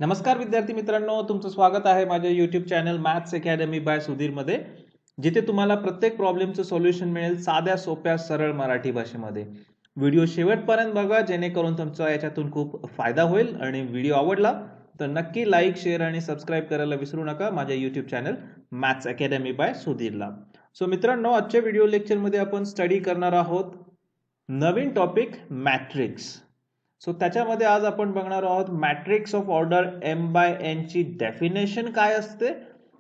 नमस्कार विद्यार्थी मित्रांनो, तुमचं स्वागत आहे माझ्या YouTube channel maths academy by Sudhir मध्ये, जिथे तुम्हाला प्रत्येक प्रॉब्लेमचं सोल्युशन मिळेल साध्या सोप्या सरळ मराठी भाषेमध्ये. व्हिडिओ शेवटपर्यंत बघा जेणेकरून तुमचा याच्यातून खूप फायदा होईल. आणि व्हिडिओ आवडला तर नक्की लाईक, शेअर आणि सबस्क्राईब करायला विसरू नका माझ्या YouTube channel maths academy by सुधीरला. सो मित्रांनो, आजच्या व्हिडिओ लेक्चरमध्ये आपण स्टडी करणार आहोत नवीन टॉपिक मॅट्रिक्स. सो त्याच्यामध्ये आज आपण बघणार आहोत matrix of order m by n ची डेफिनेशन काय असते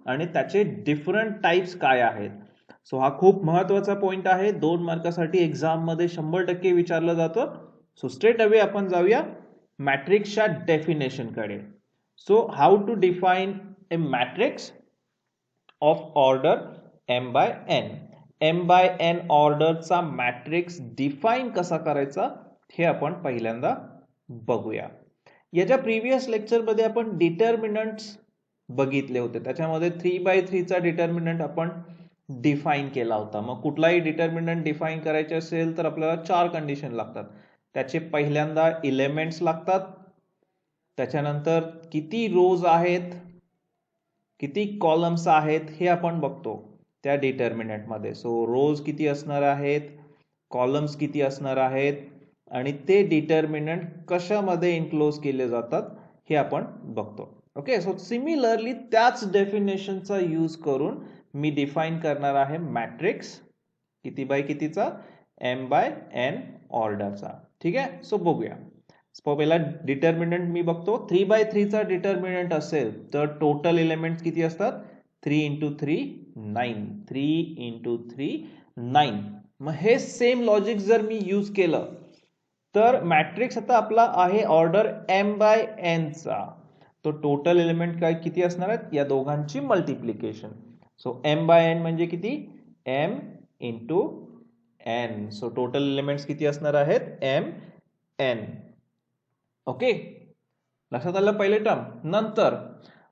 आणि त्याचे डिफरंट टाइप्स काय आहेत. सो हा खूप महत्त्वाचा पॉइंट आहे, 2 मार्कासाठी एक्झाम मध्ये 100% विचारलं जातं. सो स्ट्रेट अवे आपण जाऊया मॅट्रिक्सच्या डेफिनेशन कडे. So how to define a matrix of order m by n. m by n ऑर्डरचा मॅट्रिक्स डिफाइन कसा करायचा हे आपण पहिल्यांदा बघूया. याच्या प्रीवियस लेक्चर मध्ये आपण डिटर्मिनंट्स बघितले होते. त्याच्यामध्ये 3/3 चा डिटर्मिनंट आपण डिफाइन केला होता. मग कुठलाही डिटर्मिनंट डिफाइन करायचे असेल तर आपल्याला 4 कंडिशन लागतात. त्याचे पहिल्यांदा एलिमेंट्स लागतात, त्याच्यानंतर किती रोज आहेत, किती कॉलम्स आहेत हे आपण बघतो त्या डिटर्मिनंट मध्ये. सो रोज किती असणार आहेत, कॉलम्स किती असणार आहेत आणि ते डिटर्मिनंट कशामध्ये इन्क्लोज केले जातात हे आपण बघतो. ओके, सो सिमिलरली त्याच डेफिनेशनचा यूज करून मी डिफाइन करणार आहे मॅट्रिक्स किती बाय कितीचा, m बाय n ऑर्डरचा. ठीक आहे, सो बघूया. पहिला डिटर्मिनंट मी बघतो. 3/3 चा डिटर्मिनंट असेल तर टोटल एलिमेंट किती असतात, 3 × 3 9. 3 × 3 9. मग हे सेम लॉजिक जर मी यूज केलं तर मॅट्रिक्स आता आपला आहे ऑर्डर m बाय n चा. तो टोटल एलिमेंट काय किती असणार आहेत, या दोघांची multiplication. So m by n म्हणजे किती, m × n. So total elements किती असणार आहेत, m n. ओके, लक्षात आलं पहिले टर्म. नंतर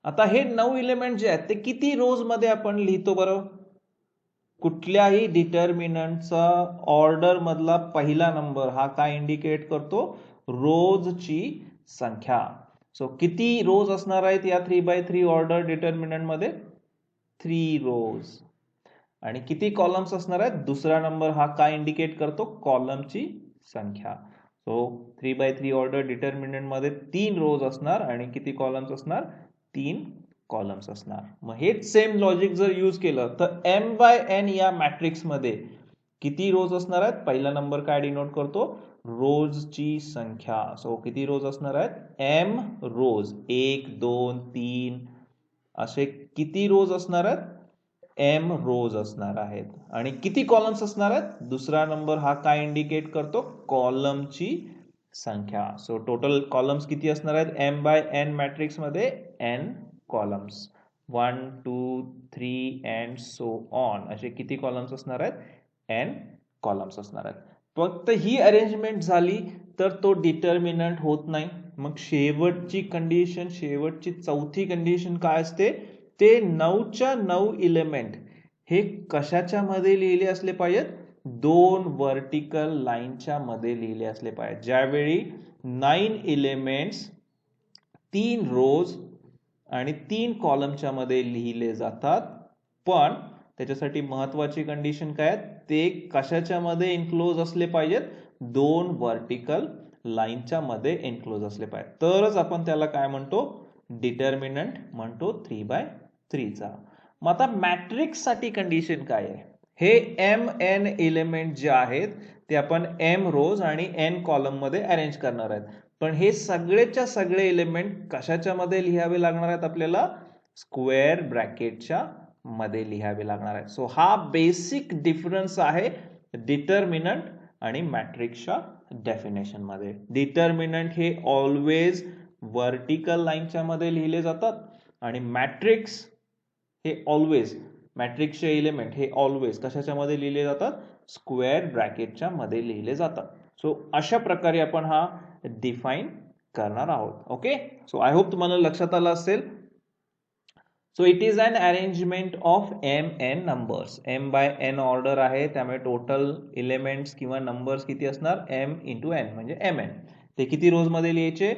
आता हे 9 एलिमेंट जे आहेत ते किती रोज मध्ये आपण लिहितो बरं. कुठल्याही डिटर्मिनंटचा ऑर्डर मधला पहिला नंबर हा काय इंडिकेट करतो, रोजची संख्या. सो किती रोज असणार आहेत या 3/3 ऑर्डर डिटर्मिनंट मध्ये, 3 रोज. आणि किती कॉलम्स असणार आहेत, दुसरा नंबर हा काय इंडिकेट करतो, कॉलमची संख्या. सो 3/3 ऑर्डर डिटर्मिनंट मध्ये 3 रोज असणार आणि किती कॉलम्स असणार, 3 कॉलम्स असणार. मग हेच सेम लॉजिक जर यूज केलं तर m बाय n या मॅट्रिक्स मध्ये किती रोज असणार आहेत, पहिला नंबर काय डिनोट करतो, रोजची संख्या. सो किती रोज असणार आहेत, m रोज, 1 2 3 असे किती रोज असणार आहेत, m रोज असणार आहेत. आणि किती कॉलम्स असणार आहेत, दुसरा नंबर हा काय इंडिकेट करतो, कॉलमची संख्या. सो टोटल कॉलम्स किती असणार आहेत m बाय n मॅट्रिक्स मध्ये, n columns, 1 2 3 and so on. असे किती कॉलम्स असणार आहेत, n कॉलम्स असणार आहेत. फक्त ही अरेंजमेंट झाली तर तो डिटर्मिनंट होत नाही. मग शेवटची कंडिशन, शेवटची चौथी कंडिशन काय असते, ते 9च्या 9 एलिमेंट हे कशाच्या मध्ये लिहिले असले पाहिजेत, 2 वर्टिकल लाईनच्या मध्ये लिहिले असले पाहिजेत. ज्यावेळी 9 एलिमेंट्स 3 रोज आणि 3 कॉलमच्या मध्ये लिहिले जातात, पण त्याच्यासाठी महत्वाची कंडिशन काय आहे, ते कशाच्या मध्ये इन्क्लोज असले पाहिजेत, 2 वर्टिकल लाईनच्या मध्ये इन्क्लोज असले पाहिजेत. तरच आपण त्याला काय म्हणतो, डिटर्मिनंट म्हणतो 3/3 चा. मग आता मॅट्रिक्स साठी कंडिशन काय आहे, हे m n एलिमेंट जे आहेत ते आपण m रोज आणि n कॉलम मध्ये अरेंज करणार आहेत. पण हे सगळेच्या सगळे एलिमेंट कशाच्या मध्ये लिहावे लागणार आहेत, आपल्याला स्क्वेअर ब्रॅकेटच्या मध्ये लिहावे लागणार आहेत. सो हा बेसिक डिफरन्स आहे डिटर्मिनंट आणि मॅट्रिक्सच्या डेफिनेशन मध्ये. डिटर्मिनंट हे ऑलवेज वर्टिकल लाईनच्या मध्ये लिहिले जातात आणि मॅट्रिक्स हे ऑलवेज, मॅट्रिक्सचे एलिमेंट हे ऑलवेज कशाच्या मध्ये लिहिले जातात, स्क्वेअर ब्रॅकेटच्या मध्ये लिहिले जातात. सो अशा प्रकारे आपण हा डिफाइन करणार आहोत. ओके, सो आय होप तुम्हाला लक्षात आलं असेल. So it is an arrangement of m n numbers. m by n order आहे, त्यामुळे टोटल एलिमेंट्स किंवा नंबर्स किती असणार, m × n म्हणजे mn. ते किती रोज मध्ये लिहायचे,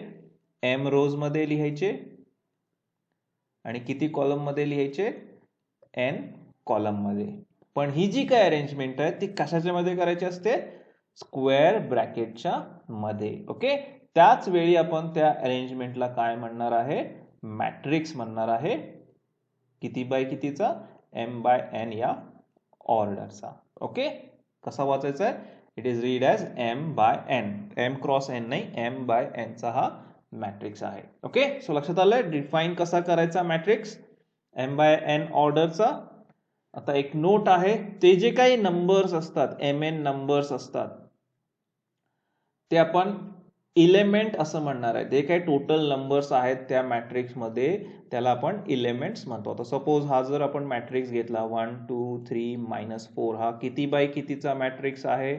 m रोज मध्ये लिहायचे. आणि किती कॉलम मध्ये लिहायचे, n कॉलम मध्ये. पण ही जी काय अरेंजमेंट आहे ती कशाच्या मध्ये करायची असते, स्क्वेअर ब्रॅकेटच्या मध्ये. ओके, त्याच वेळी आपण त्या अरेंजमेंटला काय म्हणणार आहे, मॅट्रिक्स म्हणणार आहे. किती बाय कितीचा, m बाय n या ऑर्डरचा. ओके, कसा वाचायचा आहे, it is read as m by n, m cross n नाही, m बाय n चा हा मॅट्रिक्स आहे. ओके, सो लक्षात आलंय डिफाइन कसा करायचा मॅट्रिक्स m बाय n ऑर्डरचा. आता एक नोट आहे, ते जे काही नंबर्स असतात, mn नंबर्स असतात, ते आपण इलेमेंट असं म्हणणार आहे. जे काही टोटल नंबर्स आहेत त्या मॅट्रिक्स मध्ये त्याला आपण इलेमेंट्स म्हणतो. आता सपोज हा जर आपण मॅट्रिक्स घेतला 1 2 3 -4, हा किती बाय कितीचा मॅट्रिक्स आहे.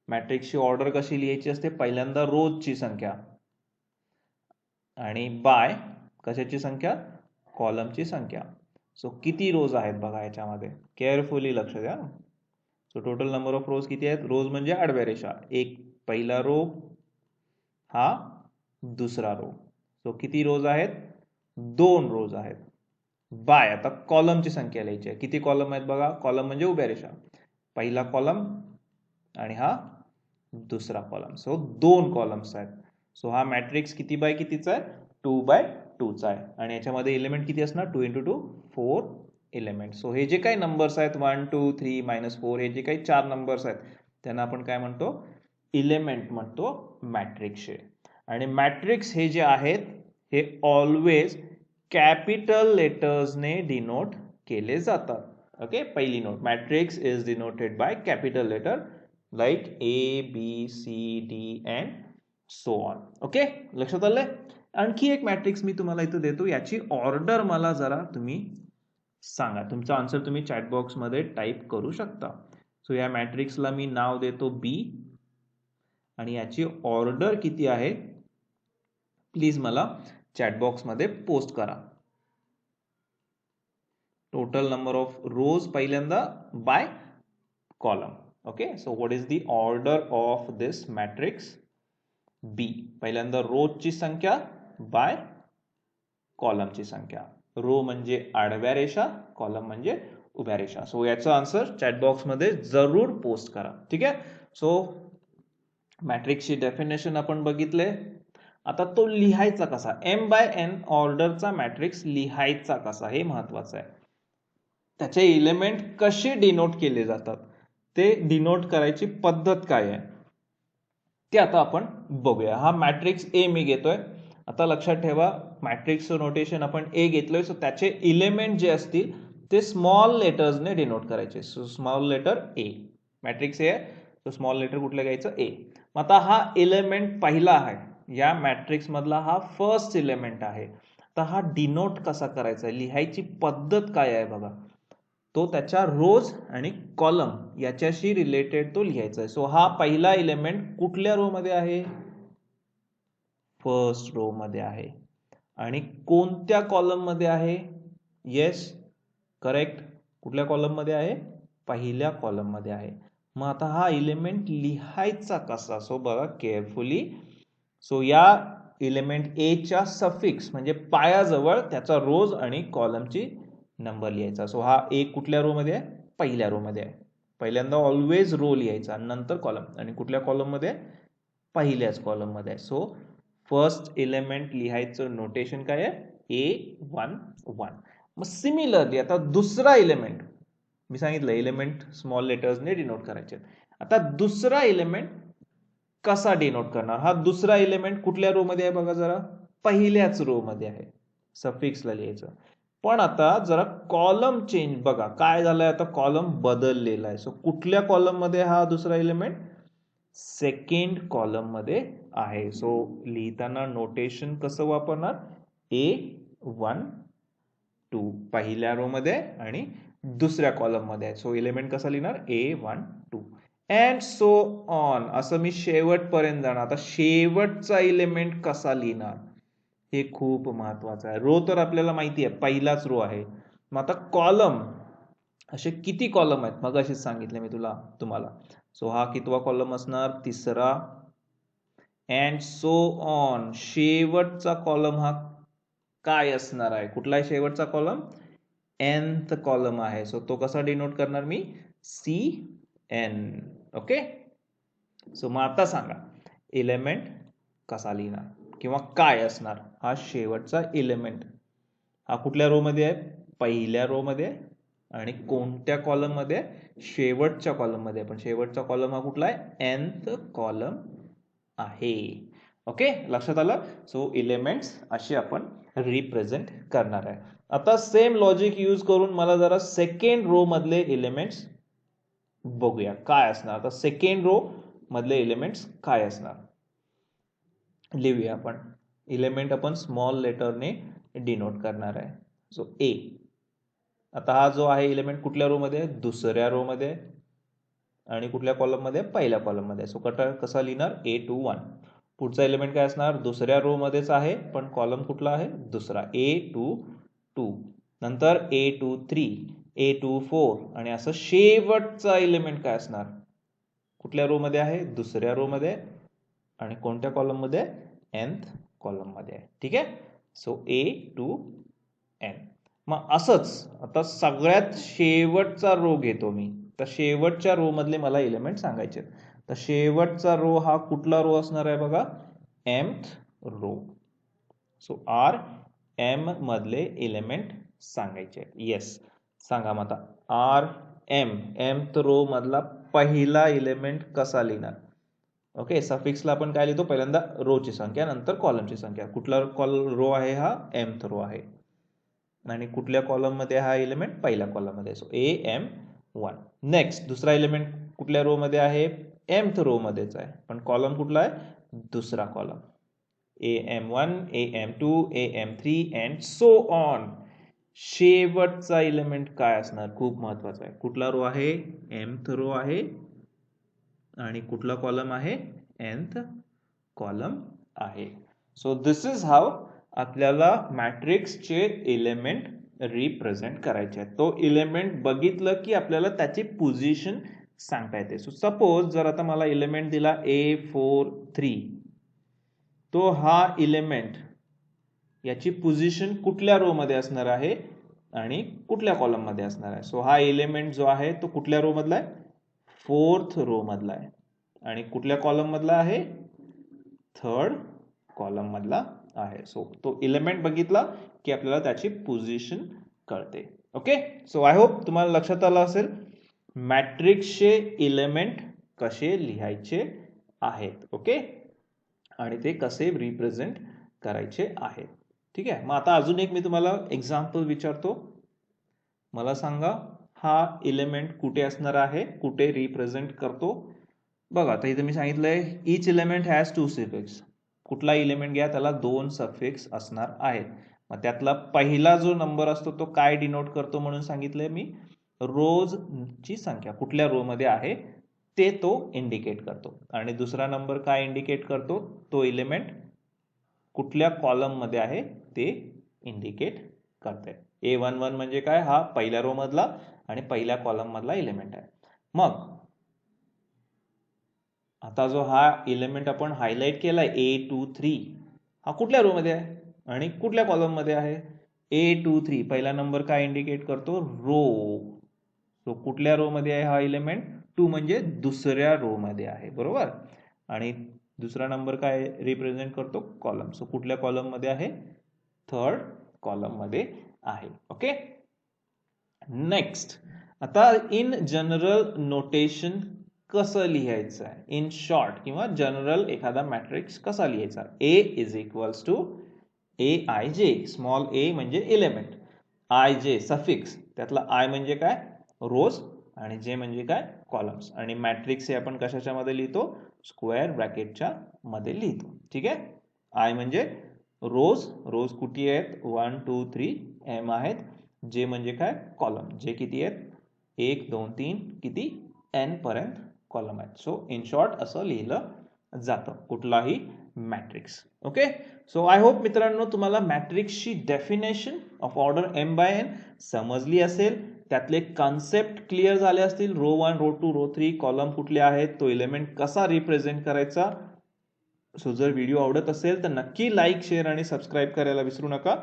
मॅट्रिक्सची ऑर्डर कशी लिहायची असते, पहिल्यांदा रोजची संख्या आणि बाय कशाची संख्या, कॉलमची संख्या. सो किती रोज आहेत बघा याच्यामध्ये, केअरफुली लक्ष द्या. सो टोटल नंबर ऑफ रोज किती आहेत, रोज म्हणजे आडव्या रेषा, एक पहिला रो हा दुसरा रो. सो किती रोज आहेत, 2 रोज आहेत. बाय आता कॉलमची संख्या लिहायची आहे, किती कॉलम आहेत बघा, कॉलम म्हणजे उभ्या रेषा, पहिला कॉलम आणि हा दुसरा कॉलम. सो 2 कॉलम्स आहेत. सो हा मॅट्रिक्स किती बाय कितीचा आहे, 2 बाय 2 चा आहे. आणि याच्यामध्ये एलिमेंट किती असणार, 2 × 2 4 एलिमेंट. सो हे जे काही नंबर्स आहेत 1 2 3 -4, हे जे काही 4 नंबर्स आहेत त्यांना आपण काय म्हणतो, एलिमेंट म्हणतो मॅट्रिक्सचे. आणि मॅट्रिक्स हे जे आहेत हे ऑलवेज कॅपिटल लेटर्सने डिनोट केले जातात. ओके, पहिली note, matrix is denoted by capital letter like A B C D and so on. Okay, लक्षात आलंय. आणखी एक मॅट्रिक्स मी तुम्हाला इथं देतो, याची ऑर्डर मला जरा तुम्ही सांगा. तुमचा आन्सर तुम्ही चॅट बॉक्स मध्ये टाईप करू शकता. सो या मॅट्रिक्सला मी नाव देतो B आणि याची ऑर्डर किती आहे प्लीज मला चॅट बॉक्स मध्ये पोस्ट करा. टोटल नंबर ऑफ रोज पहिल्यांदा by column. Okay, so what is the order of this matrix, B. पहिल्यांदा रोजची संख्या बाय कॉलमची संख्या. रो म्हणजे आडव्या रेषा, कॉलम म्हणजे उभ्या रेषा. सो याचा आन्सर चॅट बॉक्स मध्ये जरूर पोस्ट करा. ठीक आहे, सो मॅट्रिक्सची डेफिनेशन आपण बघितले. आता तो लिहायचा कसा, m बाय n ऑर्डरचा मॅट्रिक्स लिहायचा कसा हे महत्वाचं आहे. त्याचे एलिमेंट कसे डिनोट केले जातात, ते डिनोट करायची पद्धत काय आहे ते आता आपण बघूया. हा मॅट्रिक्स A मी घेतोय. आता लक्षात ठेवा, मॅट्रिक्सचं नोटेशन आपण A घेतलोय, सो त्याचे एलिमेंट जे असतील ते स्मॉल लेटर्सने डिनोट करायचे. So small letter A, matrix A आहे, सो स्मॉल लेटर कुठलं घ्यायचं, A. आता हा एलिमेंट पहिला आहे, या मॅट्रिक्स मधला हा फर्स्ट एलिमेंट आहे. तर हा डिनोट कसा करायचा, लिहायची पद्धत काय आहे बघा. तो त्याच्या रोज आणि कॉलम याच्याशी रिलेटेड तो लिहायचा आहे. सो हा पहिला एलिमेंट कुठल्या रो मध्ये आहे, फर्स्ट रो मध्ये आहे. आणि कोणत्या कॉलम मध्ये आहे, येस करेक्ट, कुठल्या कॉलम मध्ये आहे, पहिल्या कॉलम मध्ये आहे. मग आता हा एलिमेंट लिहायचा कसा, सो बघा केअरफुली. सो या एलिमेंट A च्या सफिक्स म्हणजे पायाजवळ त्याचा रोज आणि कॉलमची नंबर लिहायचा. सो हा A कुठल्या रो मध्ये आहे, पहिल्या रो मध्ये आहे. पहिल्यांदा ऑलवेज रो लिहायचा, नंतर कॉलम, आणि कुठल्या कॉलम मध्ये, पहिल्याच कॉलम मध्ये आहे. सो फर्स्ट एलिमेंट लिहायचं नोटेशन काय आहे, A11. मग सिमिलरली आता दुसरा एलिमेंट, मी सांगितलं एलिमेंट स्मॉल लेटर्सने डिनोट करायचे. आता दुसरा एलिमेंट कसा डिनोट करणार, हा दुसरा एलिमेंट कुठल्या रो मध्ये आहे बघा जरा, पहिल्याच रो मध्ये आहे, सफिक्सला लिहायचं. पण आता जरा कॉलम चेंज बघा काय झालंय, आता कॉलम बदललेला आहे. सो कुठल्या कॉलम मध्ये हा दुसरा एलिमेंट, सेकंड कॉलम मध्ये आहे. सो लिहिताना नोटेशन कसं वापरणार, A12 पहिल्या रो मध्ये आणि दुसऱ्या कॉलम मध्ये आहे. सो एलिमेंट कसा लिहिणार, A12 अँड सो ऑन, असं मी शेवटपर्यंत जाणार. आता शेवटचा एलिमेंट कसा लिहिणार हे खूप महत्वाचं आहे. रो तर आपल्याला माहिती आहे, पहिलाच रो आहे. मग आता कॉलम, असे किती कॉलम आहेत मग असेच सांगितले मी तुम्हाला. सो हा कितवा कॉलम असणार, तिसरा. अँड सो ऑन, शेवटचा कॉलम हा काय असणार आहे? कुठला आहे शेवटचा कॉलम? nth कॉलम आहे. सो तो कसा डिनोट करणार मी? CN. ओके. सो मग आता सांगा एलिमेंट कसा लिहिणार किंवा काय असणार? हा शेवटचा एलिमेंट हा कुठल्या रो मध्ये आहे? पहिल्या रो मध्ये आहे. आणि कोणत्या कॉलम मध्ये? शेवटच्या कॉलम मध्ये. पण शेवटचा कॉलम हा कुठला आहे? nth कॉलम आहे. ओके, लक्षात आलं? सो एलिमेंट्स असे आपण रिप्रेझेंट करणार आहे. आता सेम लॉजिक यूज करून मला जरा सेकंड रो मधले एलिमेंट्स बघूया काय असणार. आता सेकंड रो मधले एलिमेंट्स काय असणार लिहूया आपण. एलिमेंट आपण स्मॉल लेटरने डिनोट करणार आहे. सो ए. आता हा जो आहे एलिमेंट कुठल्या रो मध्ये? दुसऱ्या रो मध्ये. आणि कुठल्या कॉलम मध्ये? पहिल्या कॉलम मध्ये. सो कसा लिहिणार? A21. पुढचा एलिमेंट काय असणार? दुसऱ्या रो मध्येच आहे पण कॉलम कुठला आहे? दुसरा. A22. नंतर A23, A24 आणि असं शेवटचा एलिमेंट काय असणार? कुठल्या रो मध्ये आहे? दुसऱ्या रो मध्ये. आणि कोणत्या कॉलम मध्ये? nth कॉलम मध्ये आहे. ठीक आहे. So A to n. मग असंच आता सगळ्यात शेवटचा रो घेतो मी. तर शेवटच्या रो मधले मला एलिमेंट सांगायचे. तर शेवटचा रो हा कुठला रो असणार आहे बघा? mth row. सो RM मधले एलिमेंट सांगायचे. येस, सांगा मग आता mth रो मधला पहिला एलिमेंट कसा लिहिणार? ओके, सफिक्सला आपण काय लिहितो? पहिल्यांदा रो ची संख्या, नंतर कॉलमची संख्या. कुठला रो आहे हा? mth रो आहे. आणि कुठल्या कॉलम मध्ये हा एलिमेंट? पहिल्या कॉलम मध्ये. So AM1. नेक्स्ट दुसरा एलिमेंट कुठल्या रो मध्ये आहे? mth रो मध्येच आहे पण कॉलम कुठला आहे? दुसरा column. AM1, AM2, AM3 and so on. शेवटचा एलिमेंट काय असणार? खूप महत्वाचा आहे. कुठला रो आहे? mth रो आहे. आणि कुठला कॉलम आहे? nth कॉलम आहे. सो दिस इज हाऊ आपल्याला मॅट्रिक्सचे एलिमेंट रिप्रेझेंट करायचे आहेत. तो एलिमेंट बघितलं की आपल्याला त्याची पोझिशन सांगता येते. सो सपोज जर आता मला एलिमेंट दिला A43, तो हा एलिमेंट याची पोझिशन कुठल्या रो मध्ये असणार आहे आणि कुठल्या कॉलम मध्ये असणार आहे? सो हा एलिमेंट जो आहे तो कुठल्या रो मधला आहे? 4th रो मधला आहे. आणि कुठल्या कॉलम मधला आहे? 3rd कॉलम मधला आहे. सो तो एलिमेंट बघितला की आपल्याला त्याची पोझिशन कळते. ओके, सो आय होप तुम्हाला लक्षात आलं असेल मॅट्रिक्सचे एलिमेंट कसे लिहायचे आहेत. ओके, आणि ते कसे रिप्रेझेंट करायचे आहेत. ठीक आहे. मग आता अजून एक मी तुम्हाला एक्झाम्पल विचारतो. मला सांगा हा एलिमेंट कुठे असणार आहे? कुठे रिप्रेझेंट करतो? बघा आता इथे मी सांगितलंय इच एलिमेंट हॅज 2 सफिक्स. कुठला एलिमेंट घ्या त्याला 2 सफिक्स असणार आहेत. मग त्यातला पहिला जो नंबर असतो तो काय डिनोट करतो म्हणून सांगितलंय मी? रोज ची संख्या कुठल्या रो मध्ये आहे ते तो इंडिकेट करतो. आणि दुसरा नंबर काय इंडिकेट करतो? तो एलिमेंट कुठल्या कॉलम मध्ये आहे ते इंडिकेट करते. A11 म्हणजे काय? हा पहिल्या रो मधला आणि पहिल्या कॉलम मधला एलिमेंट आहे. मग आता जो हा एलिमेंट आपण हायलाइट केलाय A23, हा कुठल्या रो मध्ये आहे आणि कुठल्या कॉलम मध्ये आहे? A23 पहिला नंबर काय इंडिकेट करतो? रो. तो कुठल्या रो मध्ये आहे हा एलिमेंट? 2 म्हणजे दुसऱ्या रो मध्ये आहे. बरोबर. आणि दुसरा नंबर काय रिप्रेझेंट करतो? कॉलम. सो कुठल्या कॉलम मध्ये आहे? 3rd कॉलम मध्ये आहे. ओके, नेक्स्ट आता इन जनरल नोटेशन कसं लिहायचं आहे? इन शॉर्ट किंवा जनरल एखादा मॅट्रिक्स कसा लिहायचा? A is equals to AIJ. Small a म्हणजे एलिमेंट, IJ सफिक्स, त्यातला I म्हणजे काय? रोज, आणि J म्हणजे काय? कॉलम्स. आणि मॅट्रिक्स हे आपण कशाच्या मध्ये लिहितो? स्क्वेअर ब्रॅकेटच्या मध्ये लिहितो. ठीक आहे. I म्हणजे रोज. रोज कुठे आहेत? 1 2 3 M आहेत. J म्हणजे काय? कॉलम. J किती आहेत? 1 2 3 किती? N पर्यंत कॉलम आहेत. सो इन शॉर्ट असं लिहिलं जातं कुठलाही matrix. Okay, so I hope मित्रांनो तुम्हाला मॅट्रिक्सची definition of order m by n समजली असेल. त्यातले कन्सेप्ट क्लिअर झाले असतील. रो 1 रो 2 रो 3 कॉलम कुठले आहेत, तो एलिमेंट कसा रिप्रेझेंट करायचा. सो जर व्हिडिओ आवडत असेल तर नक्की लाईक शेअर आणि सबस्क्राईब करायला विसरू नका.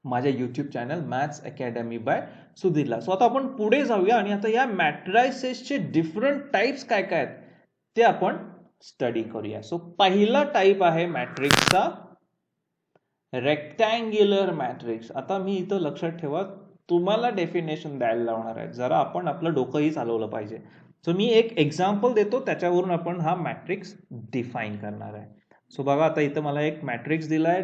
माझ्या YouTube channel maths academy by सुधीरला. सो आता आपण पुढे जाऊया आणि आता या मॅट्रायसेसचे डिफरंट टाइप्स काय काय आहेत ते आपण स्टडी करूया. सो पहिला टाइप आहे मॅट्रिक्सचा रेक्टँग्युलर मॅट्रिक्स. आता मी इथं लक्षात ठेवा, तुम्हाला डेफिनेशन द्यायला लावणार आहे, जरा आपण आपलं डोकंही चालवलं पाहिजे. सो मी एक एक्झाम्पल देतो, त्याच्यावरून आपण हा मॅट्रिक्स डिफाईन करणार आहे. सो बघा, आता इथं मला एक मॅट्रिक्स दिलाय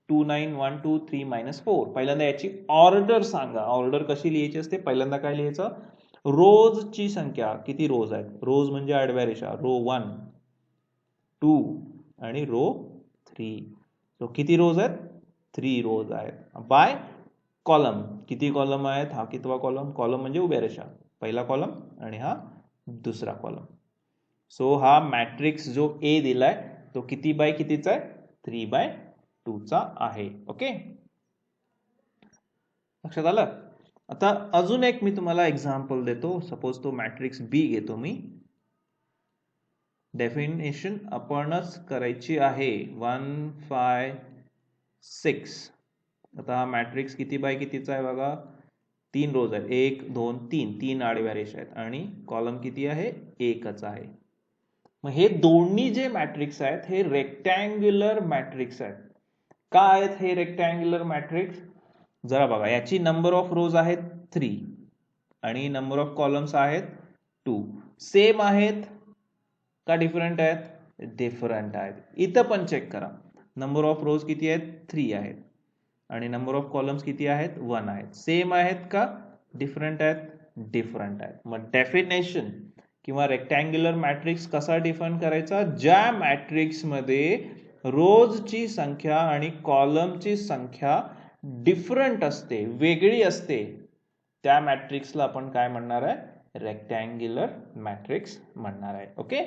2 9 1 2 3 -4. पहिल्यांदा याची ऑर्डर सांगा. ऑर्डर कशी लिहायची असते? पहिल्यांदा काय लिहायचं? रोजची संख्या. किती रोज आहेत? रोज म्हणजे आडव्या रेषा. रो 1 2 आणि रो 3. सो किती रोज आहेत? 3 रोज आहेत. By column. किती कॉलम आहेत? हा कितवा कॉलम? कॉलम म्हणजे उभ्या रेषा. पहिला कॉलम आणि हा दुसरा कॉलम. सो हा मॅट्रिक्स जो ए दिलाय तो किती बाय कितीचा आहे? 3/2 चा आहे. ओके, लक्षात आलं? आता अजून एक मी तुम्हाला एक्झाम्पल देतो. सपोज तो मॅट्रिक्स बी घेतो मी. डेफिनेशन आपणच करायची आहे. 1 5 6. आता हा मॅट्रिक्स किती बाय कितीचा आहे बघा? 3 रोज आहेत. 1 2 3. 3 आडव्या रेषा आहेत आणि कॉलम किती आहे? एकच आहे. मग हे दोन्ही जे मॅट्रिक्स आहेत हे रेक्टँग्युलर मॅट्रिक्स आहेत. का आहेत हे रेक्टँग्युलर मॅट्रिक्स? जरा बघा, याची नंबर ऑफ रोज आहेत 3 आणि नंबर ऑफ कॉलम्स आहेत 2. सेम आहेत का डिफरंट आहेत? डिफरंट आहेत. इथं पण चेक करा, नंबर ऑफ रोज किती आहेत? 3 आहेत आणि नंबर ऑफ कॉलम्स किती आहेत? 1 आहेत. सेम आहेत का डिफरंट आहेत? डिफरंट आहेत. मग डेफिनेशन किंवा रेक्टँग्युलर मॅट्रिक्स कसा डिफाइन करायचा? ज्या मॅट्रिक्स मध्ये रोजची संख्या आणि कॉलमची संख्या डिफरंट असते, वेगळी असते, त्या मॅट्रिक्सला आपण काय म्हणणार आहे? रेक्टँग्युलर मॅट्रिक्स म्हणणार आहे. Okay,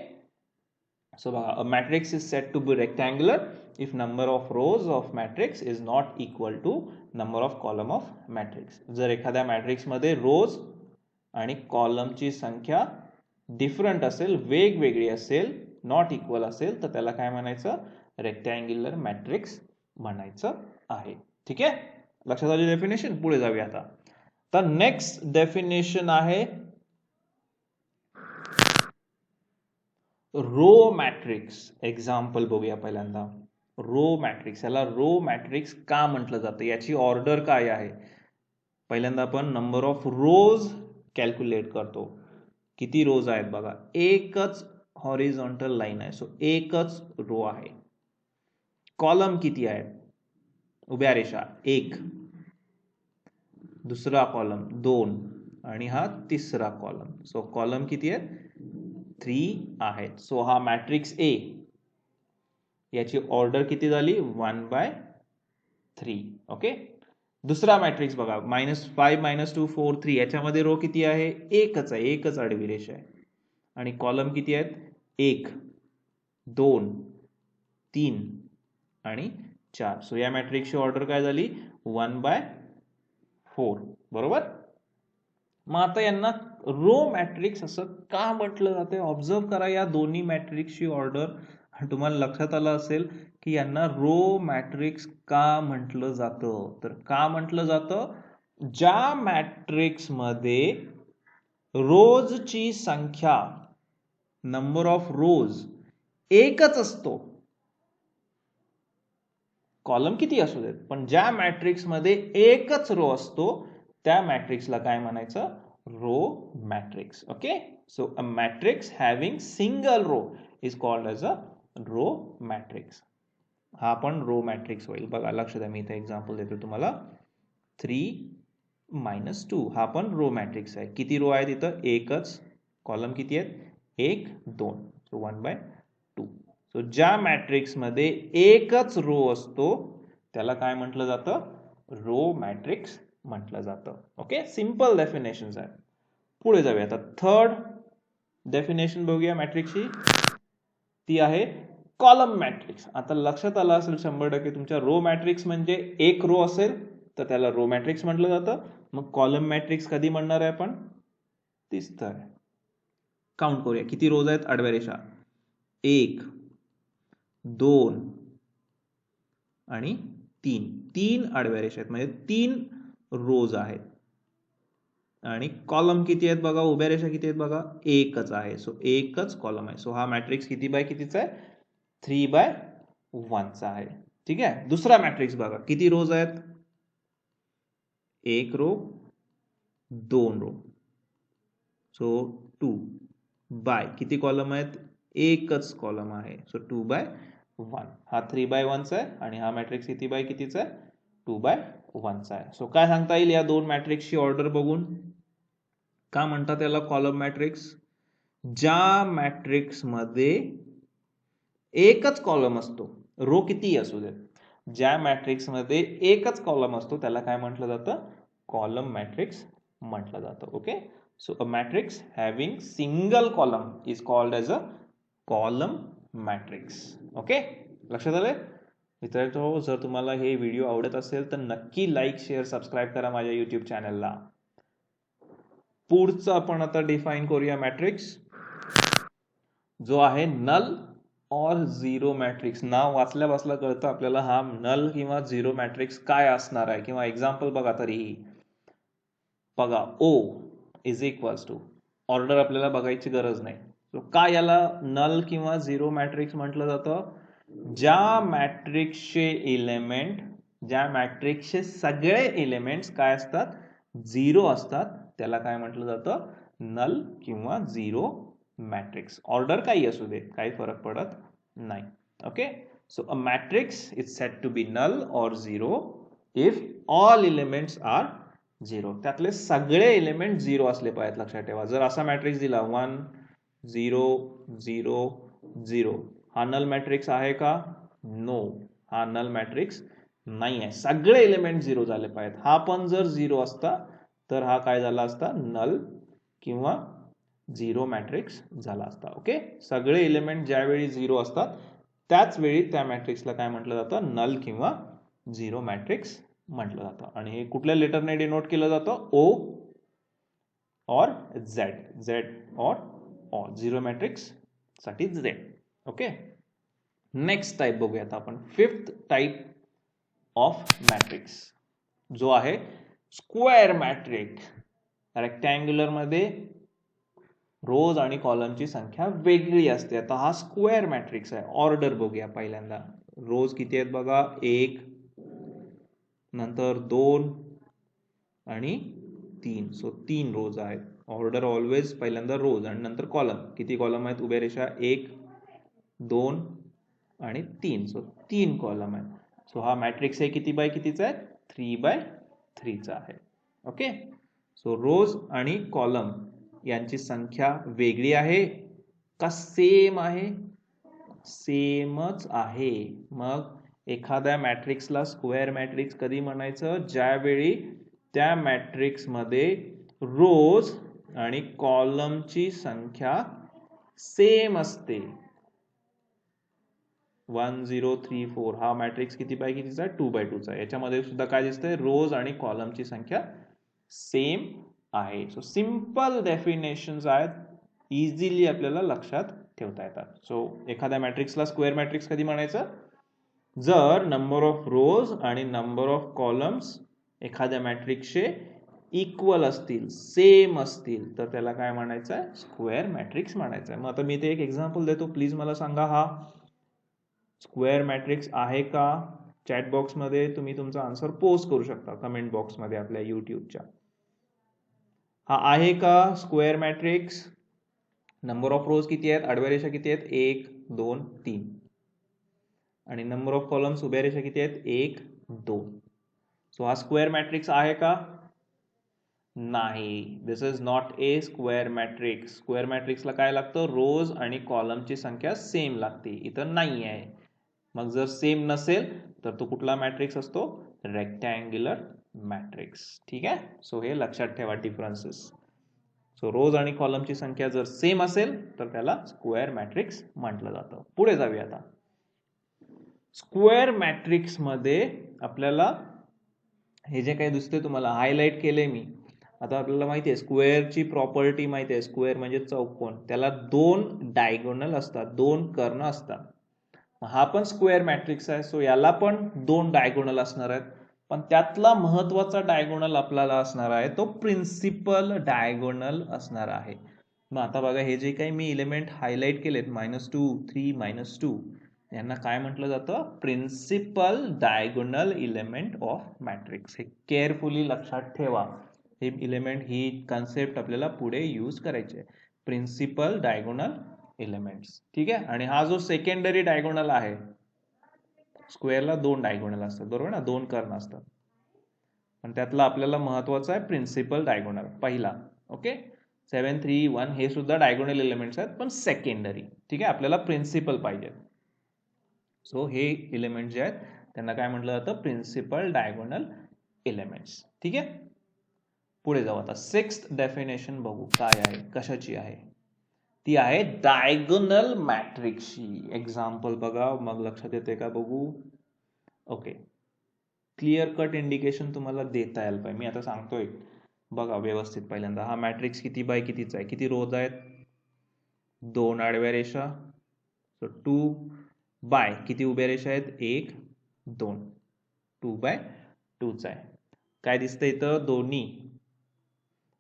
so a matrix is said to be rectangular if number of rows of matrix is not equal to number of column of matrix. जर एखाद्या मॅट्रिक्स मध्ये रोज आणि कॉलमची संख्या डिफरंट असेल, वेगवेगळी असेल, नॉट इक्वल असेल, तर त्याला काय म्हणायचं? रेक्टँग्युलर मॅट्रिक्स म्हणायचं आहे. ठीक आहे, लक्षात आली डेफिनेशन? पुढे जाऊया आता. तर नेक्स्ट डेफिनेशन आहे रो मॅट्रिक्स. एक्झाम्पल बघूया पहिल्यांदा. रो मॅट्रिक्स, याला रो मॅट्रिक्स का म्हटलं जातं? याची ऑर्डर काय आहे? पहिल्यांदा आपण नंबर ऑफ रोज कॅल्क्युलेट करतो. किती रोज आहेत बघा? एकच हॉरिझॉन्टल लाईन आहे, सो एकच रो आहे. कॉलम किती आहेत? उभ्या रेषा 1, दुसरा कॉलम 2 आणि हा तिसरा कॉलम. सो कॉलम किती आहेत? 3 आहेत. सो हा मॅट्रिक्स ए, याची ऑर्डर किती झाली? 1/3. ओके, दुसरा मॅट्रिक्स बघा, -5 -2 4 3. याच्यामध्ये रो किती आहे? एकच आहे, एकच आडवी रेषा आहे आणि कॉलम किती आहेत? 1 2 3 आणि 4. सो या मॅट्रिक्सची ऑर्डर काय झाली? 1/4. बरोबर. मग आता यांना रो मॅट्रिक्स असं का म्हटलं जाते? ऑब्झर्व करा या दोन्ही मॅट्रिक्सची ऑर्डर. तुम्हाला लक्षात आलं असेल की यांना रो मॅट्रिक्स का म्हटलं जातं? तर का म्हटलं जातं? ज्या मॅट्रिक्स मध्ये रोजची संख्या, नंबर ऑफ रोज एकच असतो, कॉलम किती असू देत, पण ज्या मॅट्रिक्स मध्ये एकच रो असतो त्या मॅट्रिक्सला काय म्हणायचं? Row matrix. Okay, so a matrix having single row is called as a row matrix. हा पण रो मॅट्रिक्स होईल. बघा, लक्ष द्या, मी इथे एक्झाम्पल देतो तुम्हाला. 3 - 2 हा पण रो मॅट्रिक्स आहे. किती रो आहेत इथं? एकच. कॉलम किती आहेत? 1 2. सो 1/2. सो ज्या मॅट्रिक्स मध्ये एकच रो असतो त्याला काय म्हटलं जातं? रो मॅट्रिक्स म्हटलं जातं. ओके, सिंपल डेफिनेशन्स आहेत. पुढे जाऊया आता. थर्ड डेफिनेशन बघूया मॅट्रिक्सची. ती आहे कॉलम मॅट्रिक्स. आता लक्षात आलं असेल 100% तुमच्या, रो मॅट्रिक्स म्हणजे एक रो असेल तर त्याला रो मॅट्रिक्स म्हटलं जातं. मग कॉलम मॅट्रिक्स कधी म्हणणार आहे आपण? तीच तर. काउंट करूया, किती रोज आहेत आडव्या रेषा? 1 2 आणि तीन आडव्या रेषा आहेत म्हणजे 3 रोज आहेत. आणि कॉलम किती आहेत बघा, उभ्या रेषा किती आहेत बघा, एकच आहे. सो एकच कॉलम आहे. सो हा मॅट्रिक्स किती बाय कितीचा आहे, 3/1 चा आहे. ठीक आहे. दुसरा मॅट्रिक्स बघा, किती रोज आहेत, 1 रो 2 रो. सो 2 बाय किती कॉलम आहेत, एकच कॉलम आहे. सो 2/1. हा 3/1 चा आहे आणि हा मॅट्रिक्स किती बाय कितीचा आहे, 2/1 चा आहे. सो काय सांगता येईल या दोन मॅट्रिक्सची ऑर्डर बघून, का म्हणतात याला कॉलम मॅट्रिक्स, ज्या मॅट्रिक्स मध्ये एकच कॉलम असतो, रो कितीही असू देत, ज्या मॅट्रिक्स मध्ये एकच कॉलम असतो त्याला काय म्हटलं जातं, कॉलम मॅट्रिक्स म्हटलं जातं. Okay. So a matrix having single column is called as a column matrix. Okay, लक्षात आले मित्रांनो. जर तुम्हाला हे व्हिडिओ आवडत असेल तर नक्की लाईक, शेअर, सबस्क्राईब करा माझ्या युट्यूब चॅनलला. पुढचं आपण आता डिफाइन करूया मॅट्रिक्स, जो आहे नल और झिरो मॅट्रिक्स. नाव वाचल्या वाचल्या कळतं आपल्याला हा नल किंवा झिरो मॅट्रिक्स काय असणार आहे, किंवा एक्झाम्पल बघा. तरीही बघा, O is equals to, order आपल्याला बघायची गरज नाही. का याला नल किंवा झिरो मॅट्रिक्स म्हटलं जातं, ज्या मॅट्रिक्सचे एलिमेंट, ज्या मॅट्रिक्सचे सगळे एलिमेंट्स काय असतात, झिरो असतात, त्याला काय म्हटलं जातं, नल किंवा झिरो मॅट्रिक्स. ऑर्डर काही असू दे, काही फरक पडत नाही. Okay. So a matrix is said to be null or zero if all elements are zero. त्यातले सगळे एलिमेंट झिरो असले पाहिजेत, लक्षात ठेवा. जर असा मॅट्रिक्स दिला 1 0 0 0, हा नल मॅट्रिक्स आहे का, नो, हा नल मॅट्रिक्स नाही आहे. सगळे एलिमेंट झिरो झाले पाहिजेत. हा पण जर झिरो असता तर हा काय झाला असता, नल किंवा झिरो मॅट्रिक्स झाला असता. ओके. सगळे एलिमेंट ज्यावेळी झिरो असतात त्याच वेळी त्या मॅट्रिक्सला काय म्हटलं जातं, नल किंवा झिरो मॅट्रिक्स म्हटलं जातं. आणि हे कुठल्या लेटरने डिनोट केलं जातं, O और Z और O, झिरो मॅट्रिक्स साठी Z. ओके. नेक्स्ट टाइप बघूयात आपण, फिफ्थ टाइप ऑफ मॅट्रिक्स, जो आहे स्क्वेअर मॅट्रिक्स. रेक्टँग्युलर मध्ये रोज आणि कॉलमची संख्या वेगळी असते. आता हा स्क्वेअर मॅट्रिक्स आहे. ऑर्डर बघूया पहिल्यांदा. रोज किती आहेत बघा, 1, नंतर 2 आणि 3. सो 3 रोज आहेत. ऑर्डर ऑलवेज पहिल्यांदा रोज आणि नंतर कॉलम. किती कॉलम आहेत, उभ्या रेषा 1 2 आणि 3. सो 3 कॉलम आहेत. सो हा मॅट्रिक्स आहे किती बाय कितीचा आहे, 3/3 चा आहे. ओके. सो रोज आणि कॉलम यांची संख्या वेगळी आहे का सेम आहे, सेमच आहे. मग एखाद्या मॅट्रिक्सला स्क्वेअर मॅट्रिक्स कधी म्हणायचं, ज्यावेळी त्या मॅट्रिक्स मध्ये रोज आणि कॉलमची संख्या सेम असते. 1 0 3 4 हा मॅट्रिक्स किती बाय कितीचा आहे, 2/2 चा. याच्यामध्ये सुद्धा काय दिसतंय, रोज आणि कॉलमची संख्या सेम आहे. सो सिंपल डेफिनेशन्स आहेत, इझिली आपल्याला लक्षात ठेवता येतात. सो एखाद्या मॅट्रिक्सला स्क्वेअर मॅट्रिक्स कधी म्हणायचं, जर नंबर ऑफ रोज आणि नंबर ऑफ कॉलम्स एखाद्या मॅट्रिक्सचे इक्वल असतील, सेम असतील, तर त्याला काय म्हणायचं आहे, स्क्वेअर मॅट्रिक्स म्हणायचं आहे. मग आता मी ते एक एक्झाम्पल देतो, प्लीज मला सांगा, हा स्क्वेअर मॅट्रिक्स आहे का. चॅट बॉक्स मध्ये तुम्ही तुमचा आन्सर पोस्ट करू शकता, कमेंट बॉक्स मध्ये आपल्या युट्यूबच्या. हा आहे का स्क्वेअर मॅट्रिक्स. नंबर ऑफ रोज किती आहेत, आडव्या रेषा किती आहेत, 1 2 3. आणि नंबर ऑफ कॉलम्स उभ्या रेषा किती आहेत, 1 2. सो हा स्क्वेअर मॅट्रिक्स आहे का, नाही. This is not a square matrix. Square मॅट्रिक्सला काय लागतं, रोज आणि कॉलमची संख्या सेम लागते. इथं नाही आहे. मग जर सेम नसेल तर तो कुठला मॅट्रिक्स असतो, रेक्टँग्युलर मॅट्रिक्स. ठीक आहे. सो हे लक्षात ठेवा डिफरन्सेस. सो रोज आणि कॉलमची संख्या जर सेम असेल तर त्याला स्क्वेअर मॅट्रिक्स म्हटलं जातं. पुढे जाऊया आता. स्क्वेअर मॅट्रिक्स मध्ये आपल्याला हे जे काही दिसते तुम्हाला हायलाइट केले मी, आता आपल्याला माहिती आहे स्क्वेअरची प्रॉपर्टी माहिती आहे. स्क्वेअर म्हणजे चौकोन, त्याला 2 डायगोनल असतात, 2 कर्ण असतात. हा पण स्क्वेअर मॅट्रिक्स आहे, सो याला पण 2 डायगोनल असणार आहेत. पण त्यातला महत्वाचा डायगोनल आपल्याला असणार आहे तो प्रिन्सिपल डायगोनल असणार आहे. मग आता बघा, हे जे काही मी एलिमेंट हायलाइट केलेत -2 3 -2, यांना काय म्हटलं जातं? Principal diagonal element of matrix. हे केअरफुली लक्षात ठेवा. हे एलिमेंट, ही कन्सेप्ट आपल्याला पुढे यूज करायची आहे. Principal diagonal elements. ठीक आहे. आणि हा जो सेकंडरी डायगोनल आहे, स्क्वेअरला 2 डायगोनल असतात, बरोबर ना, 2 कर्ण असतात, पण त्यातला आपल्याला महत्वाचा आहे प्रिन्सिपल डायगोनल पहिला. ओके, 7 3 1 हे सुद्धा डायगोनल एलिमेंट्स आहेत, पण सेकंडरी. ठीक आहे, आपल्याला प्रिन्सिपल पाहिजे. सो हे एलिमेंट जे आहेत त्यांना काय म्हटलं जातं? Principal diagonal elements. ठीक आहे, पुढे जाऊ. आता 6th डेफिनेशन बघू काय आहे, कशाची आहे. ती आहे डायगोनल मॅट्रिक्सची. एक्झाम्पल बघा, मग लक्षात येते का बघू. ओके, क्लिअर कट इंडिकेशन तुम्हाला देता यायला पाहिजे. मी आता सांगतोय बघा व्यवस्थित. पहिल्यांदा हा मॅट्रिक्स किती बाय कितीचा आहे, किती रोज आहेत? 2 आडव्या रेषा. सो 2 बाय किती उभ्या रेषा आहेत? 1 2. 2 बाय 2चा आहे. काय दिसतं इथं? दोन्ही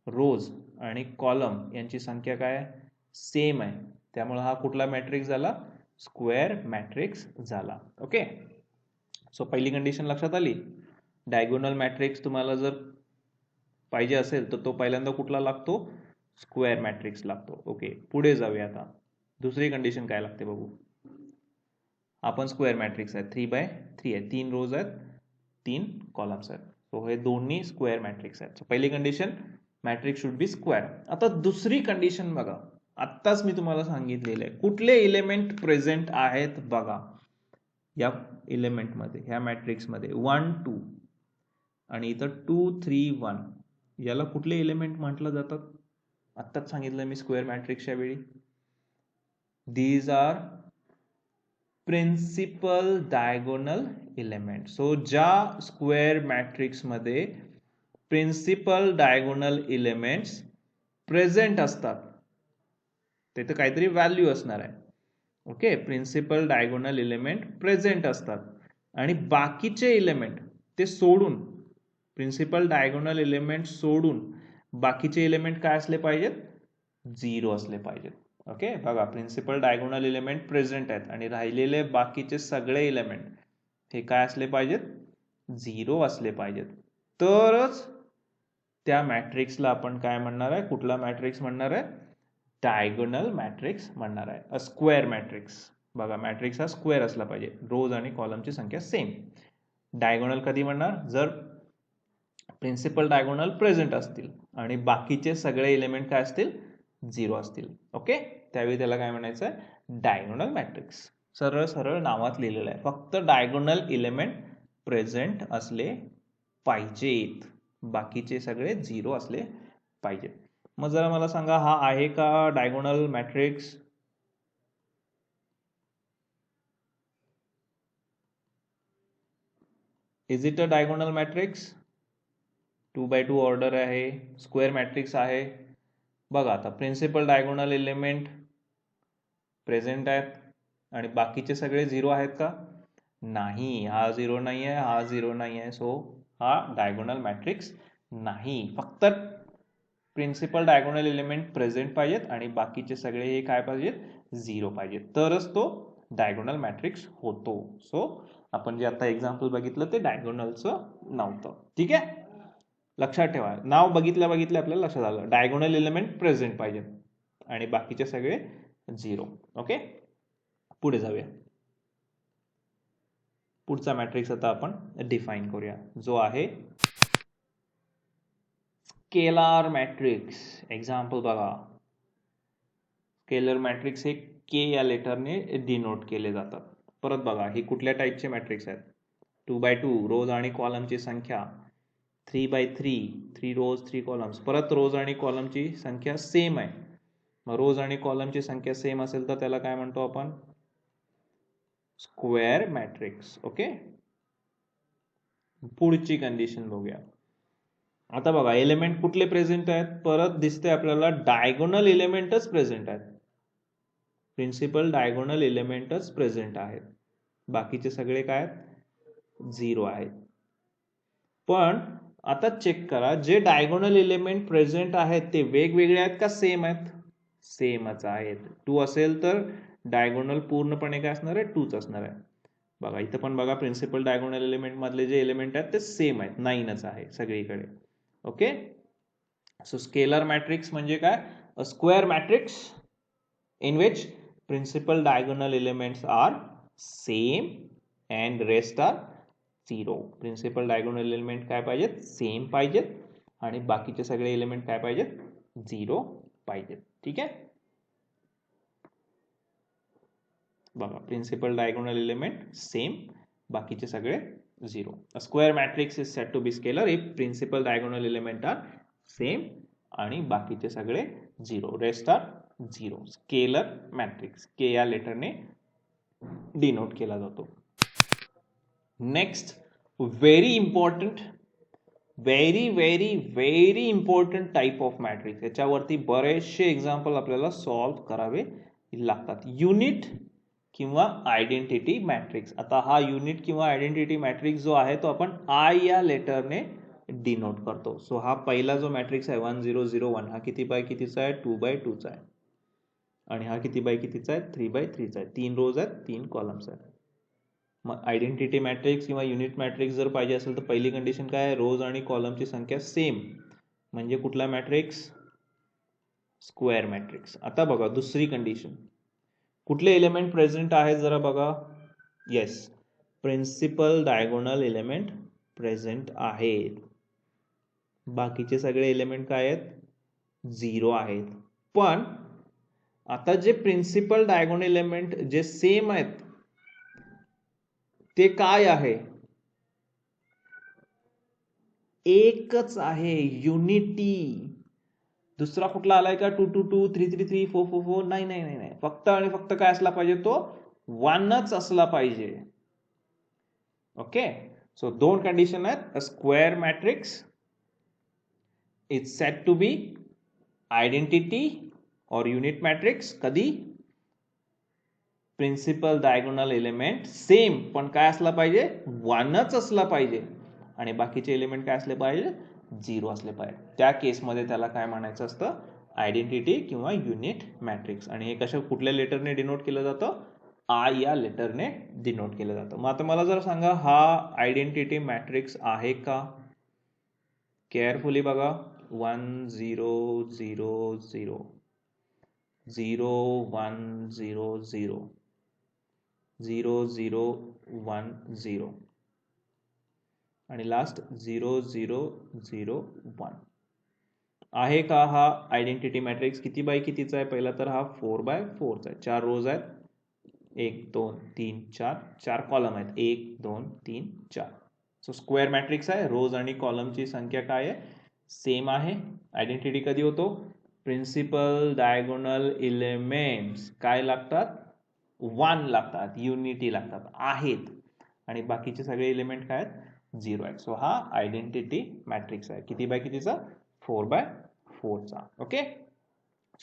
रोज आणि कॉलम यांची संख्या काय आहे? सेम आहे. त्यामुळे हा कुठला मॅट्रिक्स झाला? स्क्वेअर मॅट्रिक्स झाला. ओके, सो पहिली कंडिशन लक्षात आली. डायगोनल मॅट्रिक्स तुम्हाला जर पाहिजे असेल तर तो पहिल्यांदा कुठला लागतो? स्क्वेअर मॅट्रिक्स लागतो. ओके, पुढे जाऊया. आता दुसरी कंडिशन काय लागते बघू. आपण स्क्वेअर मॅट्रिक्स आहे, 3 बाय 3 आहे, 3 रोज आहेत, 3 कॉलम्स आहेत. सो हे दोन्ही स्क्वेअर मॅट्रिक्स आहेत. सो पहिली condition, matrix should be square. आता दुसरी कंडिशन बघा, आत्ताच मी तुम्हाला सांगितलेलं आहे. कुठले एलिमेंट प्रेझेंट आहेत बघा या एलिमेंट मध्ये, ह्या मॅट्रिक्स मध्ये. 1 2 आणि इथं 2 3 1, याला कुठले एलिमेंट म्हटलं जातात? आत्ताच सांगितलं मी स्क्वेअर मॅट्रिक्सच्या वेळी. These are principal diagonal element. So ज्या स्क्वेअर मॅट्रिक्स मध्ये प्रिन्सिपल डायगोनल एलिमेंट्स प्रेझेंट असतात, तिथे काहीतरी व्हॅल्यू असणार आहे. Okay, principal diagonal element present असतात आणि बाकीचे एलिमेंट ते सोडून, प्रिन्सिपल डायगोनल एलिमेंट सोडून बाकीचे एलिमेंट काय असले पाहिजेत? 0 असले पाहिजेत. ओके, बघा, प्रिन्सिपल डायगोनल एलिमेंट प्रेझेंट आहेत आणि राहिलेले बाकीचे सगळे एलिमेंट हे काय असले पाहिजेत? 0 असले पाहिजेत. तरच त्या मॅट्रिक्सला आपण काय म्हणणार आहे? कुठला मॅट्रिक्स म्हणणार आहे? डायगोनल मॅट्रिक्स म्हणणार आहे. अ स्क्वेअर मॅट्रिक्स. बघा, मॅट्रिक्स हा स्क्वेअर असला पाहिजे, रोज आणि कॉलमची संख्या सेम. डायगोनल कधी म्हणणार? जर प्रिन्सिपल डायगोनल प्रेझेंट असतील आणि बाकीचे सगळे एलिमेंट काय असतील? 0 असतील. ओके, त्यावेळी त्याला काय म्हणायचं आहे? Diagonal matrix. सरळ सरळ नावात लिहिलेलं आहे, फक्त डायगोनल एलिमेंट प्रेझेंट असले पाहिजेत, बाकीचे सगळे 0 असले पाहिजेत. मग जरा मला सांगा, हा आहे का diagonal matrix? Is it a diagonal matrix? 2 by 2 order आहे, स्क्वेअर मॅट्रिक्स आहे. बघा, आता प्रिन्सिपल डायगोनल एलिमेंट प्रेझेंट आहेत आणि बाकीचे सगळे 0 आहेत का? नाही, हा 0 नाही आहे, हा 0 नाही आहे. सो हा डायगोनल मॅट्रिक्स नाही. फक्त प्रिन्सिपल डायगोनल एलिमेंट प्रेझेंट पाहिजेत आणि बाकीचे सगळे हे काय पाहिजेत? 0 पाहिजेत, तरच तो डायगोनल मॅट्रिक्स होतो. सो आपण जे आता एक्झाम्पल बघितलं ते डायगोनलचं नव्हतं. ठीक आहे, लक्षात ठेवा. नाव बघितल्या आपल्याला लक्षात आलं, डायगोनल एलिमेंट प्रेझेंट पाहिजे आणि बाकीचे सगळे 0. ओके, पुढे जाऊया. पुढचा मॅट्रिक्स आता आपण डिफाइन करूया, जो आहे स्केलार मॅट्रिक्स. एक्झाम्पल बघा, स्केलर मॅट्रिक्स हे के या लेटरने डिनोट केले जातात. परत बघा, हे कुठल्या टाईपचे मॅट्रिक्स आहेत? 2 बाय 2, रोज आणि कॉलमची संख्या. 3 बाय 3, 3 रोज 3 कॉलम्स. परत रोज आणि कॉलमची संख्या सेम आहे. मग रोज आणि कॉलमची संख्या सेम असेल तर त्याला काय म्हणतो आपण? Square matrix. ओके, पुढची कंडिशन बघूया. आता बघा, एलिमेंट कुठले प्रेझेंट आहेत? परत दिसते आपल्याला डायगोनल एलिमेंटच प्रेझेंट आहेत, प्रिन्सिपल डायगोनल एलिमेंटच प्रेझेंट आहेत. बाकीचे सगळे काय आहेत 0 आहेत. पण आता चेक करा, जे डायगोनल एलिमेंट प्रेझेंट आहेत ते वेगवेगळे आहेत का सेम आहेत? सेमच आहेत. 2 असेल तर डायगोनल पूर्णपणे काय असणार आहे? 2च असणार आहे. बघा इथं पण बघा, प्रिन्सिपल डायगोनल एलिमेंट मधले जे एलिमेंट आहेत ते सेम आहेत, 9च आहे सगळीकडे. ओके, सो स्केलर मॅट्रिक्स म्हणजे काय? अ square matrix in which principal diagonal elements are same and rest are 0. Principal diagonal element काय पाहिजेत? सेम पाहिजेत आणि बाकीचे सगळे एलिमेंट काय पाहिजेत? 0 पाहिजेत. ठीक आहे, बघा प्रिन्सिपल डायगोनल एलिमेंट सेम, बाकीचे सगळे 0. A square matrix is said to be scalar if principal diagonal element are same आणि बाकीचे सगळे 0, रेस्ट आर 0. स्केलर मॅट्रिक्स के या लेटरने डिनोट केला जातो. Next, very important, very very very important type of matrix. याच्यावरती बरेचसे एक्झाम्पल आपल्याला सॉल्व्ह करावे लागतात. युनिट किंवा आयडेंटिटी मॅट्रिक्स. आता हा युनिट किंवा आयडेंटिटी मॅट्रिक्स जो आहे तो आपण आय या लेटरने डिनोट करतो. सो हा पहिला जो मॅट्रिक्स आहे 1 0 0 1, हा किती बाय कितीचा आहे? 2 बाय 2चा आहे. आणि हा किती बाय कितीचा आहे? 3 बाय 3चा आहे. 3 रोज आहेत, 3 कॉलम्स आहेत. मग आयडेंटिटी मॅट्रिक्स किंवा युनिट मॅट्रिक्स जर पाहिजे असेल तर पहिली कंडिशन काय आहे? रोज आणि कॉलमची संख्या सेम, म्हणजे कुठला मॅट्रिक्स? Square matrix. आता बघा दुसरी कंडिशन, कुठले एलिमेंट प्रेझेंट आहेत जरा बघा. Yes, principal diagonal element present आहेत. बाकीचे सगळे एलिमेंट काय आहेत? 0 आहेत. पण आता जे प्रिन्सिपल डायगोनल एलिमेंट जे सेम आहेत ते काय आहे? एकच आहे, युनिटी. दुसरा कुठला आलाय का? 2 2 2 3 3 3 4 4 4? नाही नाही नाही, फक्त आणि फक्त काय असला पाहिजे? तो 1च असला पाहिजे. ओके, सो दोन कंडिशन आहेत. A square matrix is said to be identity or unit matrix कधी? प्रिन्सिपल डायगोनल एलिमेंट सेम, पण काय असला पाहिजे? 1च असला पाहिजे आणि बाकीचे एलिमेंट काय असले पाहिजे? 0 असले पाहिजे. त्या केसमध्ये त्याला काय म्हणायचं असतं? आयडेंटिटी किंवा युनिट मॅट्रिक्स. आणि हे कशा कुठल्या लेटरने डिनोट केलं जातं? आय या लेटरने डिनोट केलं जातं. मग आता मला जर सांगा, हा आयडेंटिटी मॅट्रिक्स आहे का? केअरफुली बघा. 1 0 0 0 0 1 0 0 0 0 1 0 आणि लास्ट 0 0 0 1 आहे का हा आयडेंटिटी मॅट्रिक्स? किती बाय कितीचा आहे? पहिला तर हा 4 बाय 4चा आहे. 4 रोज आहेत, 1 2 3 4, 4 कॉलम आहेत, 1 2 3 4. सो स्क्वेअर मॅट्रिक्स आहे. रोज आणि कॉलमची संख्या काय आहे? सेम आहे. आयडेंटिटी कधी होतो? प्रिन्सिपल डायगोनल एलिमेंट्स काय लागतात? 1 लागतात, युनिटी लागतात, आहेत. आणि बाकीचे सगळे एलिमेंट काय आहेत? 0 आहेत. सो हा आयडेंटिटी मॅट्रिक्स आहे. किती बाय कितीचा? 4 बाय 4चा. ओके,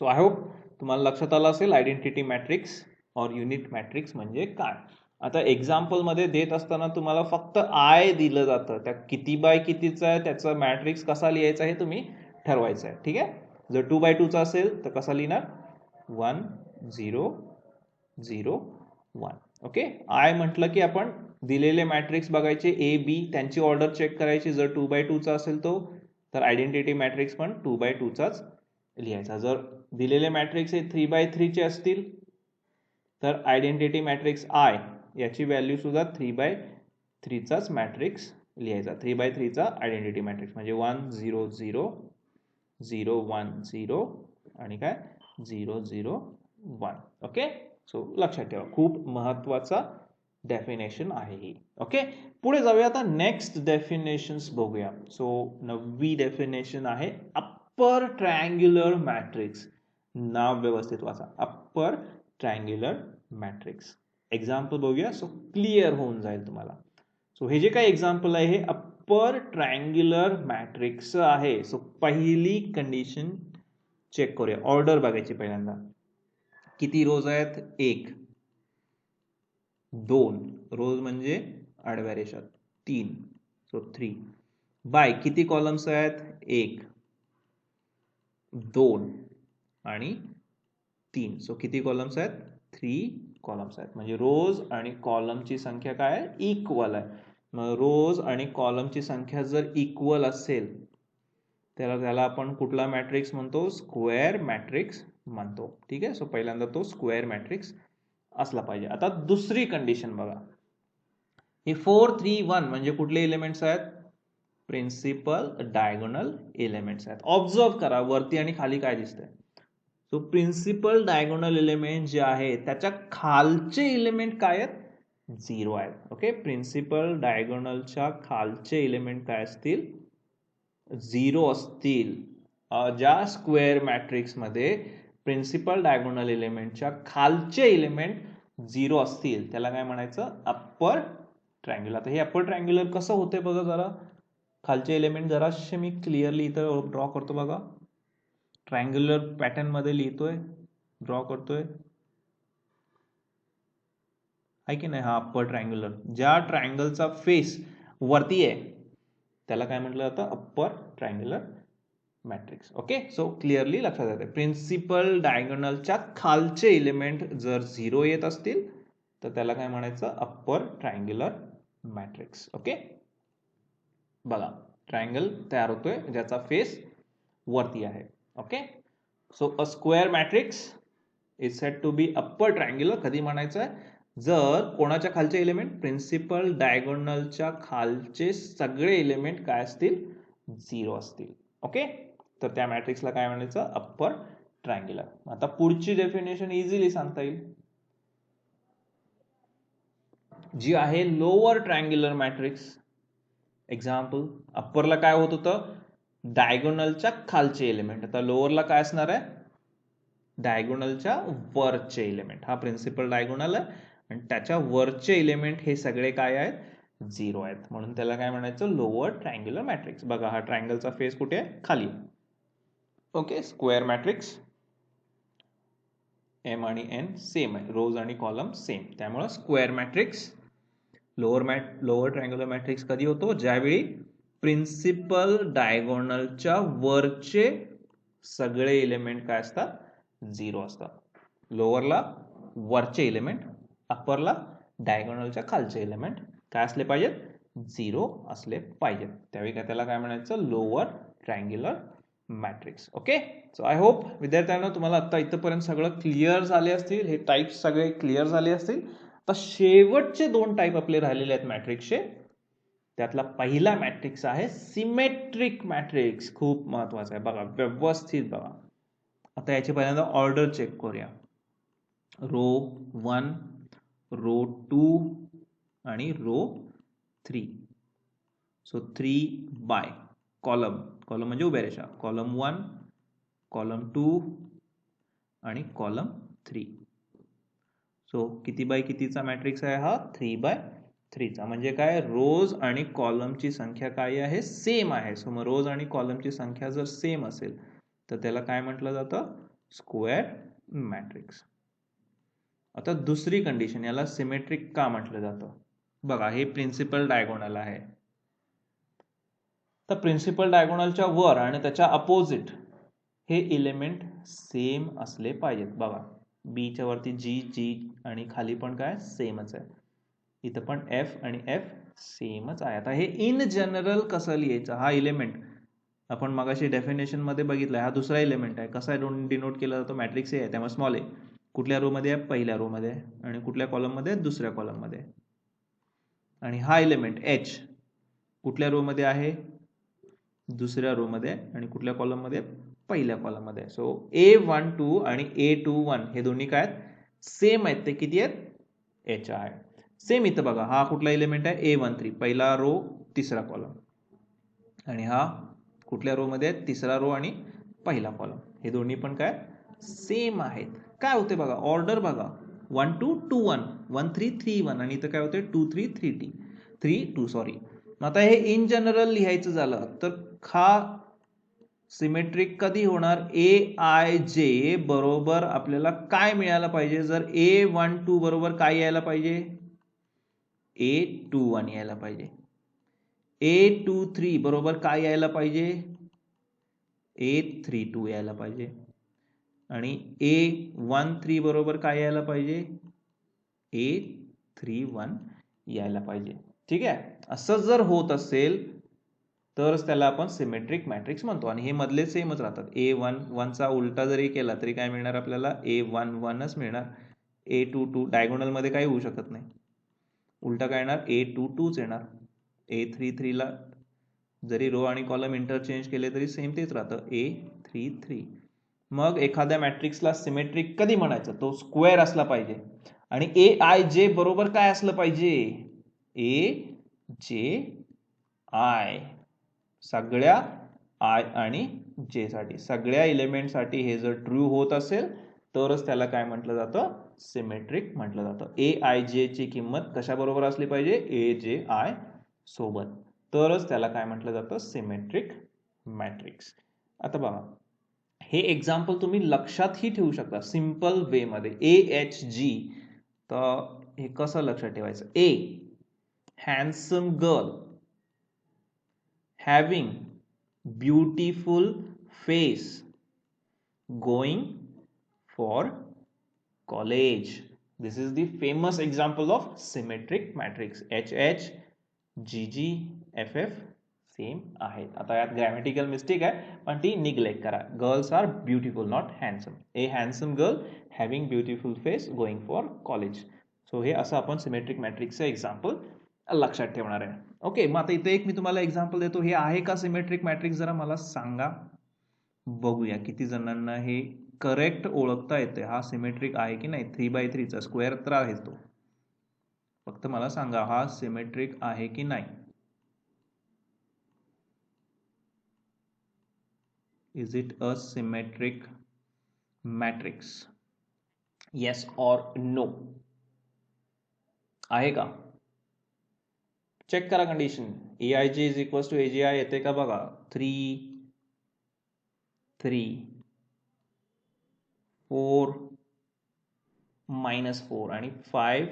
सो आय होप तुम्हाला लक्षात आलं असेल identity matrix or unit matrix म्हणजे काय. आता एक्झाम्पल मध्ये देत असताना तुम्हाला फक्त आय दिलं जातं, त्या किती बाय कितीचा आहे त्याचा मॅट्रिक्स कसा लिहायचा हे तुम्ही ठरवायचं आहे. ठीक आहे, जर 2 बाय 2चा असेल तर कसा लिहिणार? 1 0 0 1. ओके, आय म्हटलं की आपण दिलेले मॅट्रिक्स बघायचे ए बी, त्यांची ऑर्डर चेक करायची. जर 2 बाय 2चा असेल तो तर आयडेंटिटी मॅट्रिक्स पण 2 बाय 2चाच लिहायचा. जर दिलेले मॅट्रिक्स हे 3 बाय 3चे असतील तर आयडेंटिटी मॅट्रिक्स आय याची व्हॅल्यू सुद्धा 3 बाय 3चाच मॅट्रिक्स लिहायचा. 3 बाय 3चा आयडेंटिटी मॅट्रिक्स म्हणजे 1 0 0 0 1 0 आणि काय 0 0 1. ओके, सो लक्षात ठेवा, खूप महत्वाचा डेफिनेशन आहे ही. ओके, पुढे जाऊया. आता नेक्स्ट डेफिनेशन्स बघूया. सो 9वी डेफिनेशन आहे अप्पर ट्रायंग्युलर मॅट्रिक्स. नाव व्यवस्थित वाचा, अप्पर ट्रायंग्युलर मॅट्रिक्स. एक्झाम्पल बघूया, सो क्लिअर होऊन जाईल तुम्हाला. सो हे जे काही एक्झाम्पल आहे हे अप्पर ट्रायंग्युलर मॅट्रिक्स आहे. सो पहिली कंडिशन चेक करूया. ऑर्डर बघायची पहिल्यांदा. किती रोज आहेत? 1. 2 रोज म्हणजे आडव्या रेषात 3 सो 3 बाय किती कॉलम्स आहेत 1 2 आणि 3 सो किती कॉलम्स आहेत 3 कॉलम्स आहेत म्हणजे रोज आणि कॉलमची संख्या काय आहे इक्वल आहे मग रोज आणि कॉलमची संख्या जर इक्वल असेल त्याला आपण कुठला मॅट्रिक्स म्हणतो स्क्वेअर मॅट्रिक्स म्हणतो ठीक आहे सो पहिल्यांदा तो स्क्वेअर मॅट्रिक्स असला पाहिजे आता दुसरी कंडिशन बघा हे 4 3 1 म्हणजे कुठले एलिमेंट्स आहेत प्रिन्सिपल डायगोनल एलिमेंट्स आहेत ऑब्झर्व करा वरती आणि खाली काय दिसतंय सो प्रिन्सिपल डायगोनल एलिमेंट जे आहे त्याच्या खालचे एलिमेंट काय आहेत 0 आहेत ओके प्रिन्सिपल डायगोनलच्या खालचे एलिमेंट काय असतील 0 असतील ज्या स्क्वेअर मॅट्रिक्स मध्ये प्रिन्सिपल डायगोनल एलिमेंटच्या खालचे एलिमेंट 0 असतील त्याला काय म्हणायचं अप्पर ट्रायंग्युलर आता हे अप्पर ट्रायंग्युलर कसं होते बघा जरा खालचे एलिमेंट जराशे मी क्लिअरली इथं ड्रॉ करतो बघा ट्रायंग्युलर पॅटर्न मध्ये लिहितोय ड्रॉ करतोय आहे की नाही हा अप्पर ट्रायंग्युलर ज्या ट्रायंगलचा फेस वरती आहे त्याला काय म्हटलं जातं upper triangular matrix okay so clearly लक्षात येते प्रिन्सिपल डायगोनलच्या खालचे एलिमेंट जर 0 येत असतील तर त्याला काय म्हणायचं अप्पर ट्रायंग्युलर मॅट्रिक्स ओके बघा ट्रायंगल तयार होतोय ज्याचा फेस वरती आहे okay so a square matrix is said to be upper triangular कधी म्हणायचं आहे जर कोणाच्या खालचे एलिमेंट प्रिन्सिपल डायगोनलच्या खालचे सगळे एलिमेंट काय असतील 0 असतील ओके तर त्या मॅट्रिक्सला काय म्हणायचं अप्पर ट्रायंग्युलर आता पुढची डेफिनेशन इझिली सांगता येईल जी आहे लोअर ट्रायंग्युलर मॅट्रिक्स एक्झाम्पल अप्परला काय होत होतं डायगोनलच्या खालचे एलिमेंट आता लोअरला काय असणार आहे डायगोनलच्या वरचे एलिमेंट हा प्रिन्सिपल डायगोनल आहे आणि त्याच्या वरचे एलिमेंट हे सगळे काय आहेत 0 आहेत म्हणून त्याला काय म्हणायचं लोअर ट्रायंग्युलर मॅट्रिक्स बघा हा ट्रायंगलचा फेस कुठे आहे खाली ओके स्क्वेअर मॅट्रिक्स एम आणि एन सेम आहे रोज आणि कॉलम सेम त्यामुळे square matrix lower triangular matrix कधी होतो ज्यावेळी प्रिन्सिपल डायगोनलच्या वरचे सगळे एलिमेंट काय असतात 0 असतात लोअरला वरचे एलिमेंट अप्परला डायगोनलच्या खालचे एलिमेंट काय असले पाहिजेत 0 असले पाहिजेत त्यावेळी काय त्याला काय म्हणायचं lower triangular matrix okay so I hope विद्यार्थ्यांना तुम्हाला आता इथपर्यंत सगळं क्लिअर झाले असतील हे टाइप्स सगळे क्लिअर झाले असतील तर शेवटचे 2 टाइप आपले राहिलेले आहेत मॅट्रिक्सचे त्यातला पहिला मॅट्रिक्स आहे सिमेट्रिक मॅट्रिक्स खूप महत्वाचा आहे बघा व्यवस्थित बघा आता याची पहिल्यांदा ऑर्डर चेक करूया रो 1 रो 2 आणि रो 3 सो 3 बाय कॉलम म्हणजे उभ्या रेषा कॉलम 1 कॉलम 2 आणि कॉलम 3 सो किती बाय कितीचा मॅट्रिक्स आहे हा 3 बाय 3 चा म्हणजे काय रोज आणि कॉलमची संख्या काय आहे सेम आहे सो मग रोज आणि कॉलमची संख्या जर सेम असेल तर त्याला काय म्हटलं जातं स्क्वेअर मॅट्रिक्स आता दुसरी कंडिशन याला सिमेट्रिक का म्हटलं जातं बघा हे प्रिन्सिपल डायगोनल आहे तर प्रिन्सिपल डायगोनलच्या वर आणि त्याच्या अपोजिट हे एलिमेंट सेम असले पाहिजेत बघा बी च्या वरती जी आणि खाली पण काय सेमच आहे इथं पण एफ आणि एफ सेमच आहे आता हे इन जनरल कसं लिहायचं हा एलिमेंट आपण मगाशी डेफिनेशन मध्ये बघितलं हा दुसरा एलिमेंट आहे कसा डिनोट केला जातो मॅट्रिक्स आहे त्यामुळे स्मॉल आहे कुठल्या रो मध्ये आहे पहिल्या रो मध्ये आणि कुठल्या कॉलम मध्ये दुसऱ्या कॉलम मध्ये आणि हा एलिमेंट एच कुठल्या रो मध्ये आहे दुसऱ्या रो मध्ये आणि कुठल्या कॉलम मध्ये पहिल्या कॉलम मध्ये सो A12 आणि A21 हे दोन्ही काय सेम आहेत ते किती आहेत एच आहे सेम इथं बघा हा कुठला एलिमेंट आहे A13 पहिला रो तिसरा कॉलम आणि हा कुठल्या रो मध्ये तिसरा रो आणि पहिला कॉलम हे दोन्ही पण काय सेम आहेत काय होते बघा ऑर्डर बघा 1 2 2 1 1 3 3 1 आणि इथं काय होते 2 3 3 3 2 सॉरी आता हे इन जनरल लिहायचं झालं तर हा सिमेट्रिक कधी होणार AIJ बरोबर आपल्याला काय मिळायला पाहिजे जर A12 बरोबर काय यायला पाहिजे A21 यायला पाहिजे. A23 बरोबर काय यायला पाहिजे? A32 यायला पाहिजे. आणि A13 बरोबर काय यायला पाहिजे? A31 यायला पाहिजे. ठीक आहे. असं जर होत असेल तरच त्याला आपण सिमेट्रिक मॅट्रिक्स म्हणतो. आणि हे मधले सेमच राहतात. A11 चा उलटा जरी केला तरी काय मिळणार आपल्याला? A11च मिळणार. A22 डायगोनल मध्ये काही होऊ शकत नाही. उलटा काय येणार? A22च येणार. A33 ला जरी रो आणि कॉलम इंटरचेंज केले तरी सेम तेच राहतं. A33. मग एखाद्या मॅट्रिक्सला सिमेट्रिक कधी म्हणायचं? तो स्क्वेअर असला पाहिजे. आणि AIJ बरोबर काय असलं पाहिजे? AJI. सगळ्या I आणि J साठी, सगळ्या एलिमेंट साठी हे जर ट्रू होत असेल तरच त्याला काय म्हटलं जातं? सिमेट्रिक म्हटलं जातं. AIJ ची किंमत कशा बरोबर असली पाहिजे? AJI सोबत. तरच त्याला काय म्हटलं जातं? Symmetric matrix. आता बघा, हे एक्झाम्पल तुम्ही लक्षातही ठेवू शकता सिंपल वे मध्ये. AHG. तर हे कसं लक्षात ठेवायचं? A handsome girl having beautiful face going for college. This is the famous example of symmetric matrix. HH, GG, FF same आहेत. आता यात ग्रॅमॅटिकल मिस्टेक आहे पण ती निग्लेक्ट करा. Girls are beautiful not handsome. A handsome girl having beautiful face going for college. So हे असं आपण सिमेट्रिक मॅट्रिक्सचं एक्झाम्पल लक्षात ठेवणार आहे. ओके, मग आता इथे एक मी तुम्हाला एक्झाम्पल देतो. हे आहे का सिमेट्रिक मॅट्रिक्स? जरा मला सांगा, बघूया किती जणांना हे करेक्ट ओळखता येते. हा सिमेट्रिक आहे की नाही? 3x3 चा स्क्वेअर तर आहेच तो. फक्त मला सांगा हा सिमेट्रिक आहे की नाही. Is it a symmetric matrix? Yes or no? आहे का? चेक करा condition. AIJ is equals to AGI येते का बघा. 3 3 4 -4 आणि 5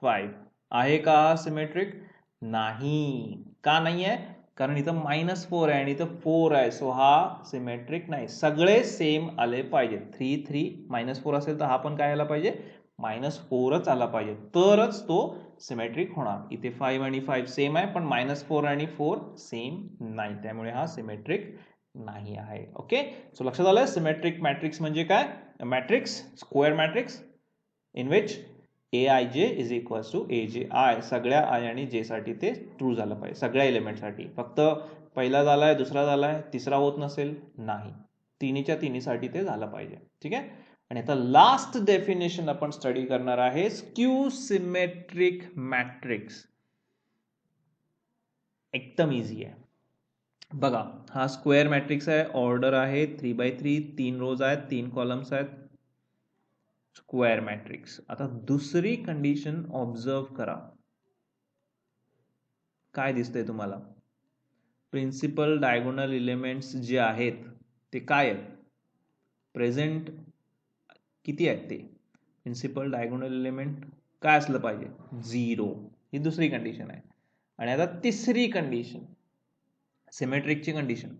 5 आहे का सिमेट्रिक? नाही. का नाही आहे? कारण इथं -4 आहे आणि इथं 4 आहे. सो हा सिमेट्रिक नाही. सगळे सेम आले पाहिजे. 3 3 -4 असेल तर हा पण काय आला पाहिजे? -4च आला पाहिजे, तरच तो सिमेट्रिक होणार. इथे 5 आणि 5 सेम आहे पण -4 आणि 4 सेम नाही, त्यामुळे हा सिमेट्रिक नाही आहे. ओके, सो लक्षात आलं सिमेट्रिक मॅट्रिक्स म्हणजे काय? Matrix, square matrix in which AIJ is equals to AJI. सगळ्या I आणि J साठी ते ट्रू झालं पाहिजे, सगळ्या एलिमेंट साठी. फक्त पहिला झालाय, दुसरा झालाय, तिसरा होत नसेल नाही, तिन्हीच्या तिन्हीसाठी ते झालं पाहिजे. ठीक आहे. आणि आता लास्ट डेफिनेशन आपण स्टडी करणार आहे, स्क्यू सिमेट्रिक मॅट्रिक्स. एकदम इझी आहे. बघा, हा स्क्वेअर मॅट्रिक्स आहे, ऑर्डर आहे 3x3, 3 रोज आहेत, 3 कॉलम्स आहेत, स्क्वेअर मॅट्रिक्स. आता दुसरी कंडिशन ऑब्झर्व करा. काय दिसतंय तुम्हाला? प्रिन्सिपल डायगोनल एलिमेंट्स जे आहेत ते काय आहेत? प्रेझेंट किती आहेत ते? प्रिन्सिपल डायगोनल एलिमेंट काय असलं पाहिजे? 0. ही दुसरी कंडिशन आहे. आणि आता तिसरी कंडिशन, सिमेट्रिकची condition,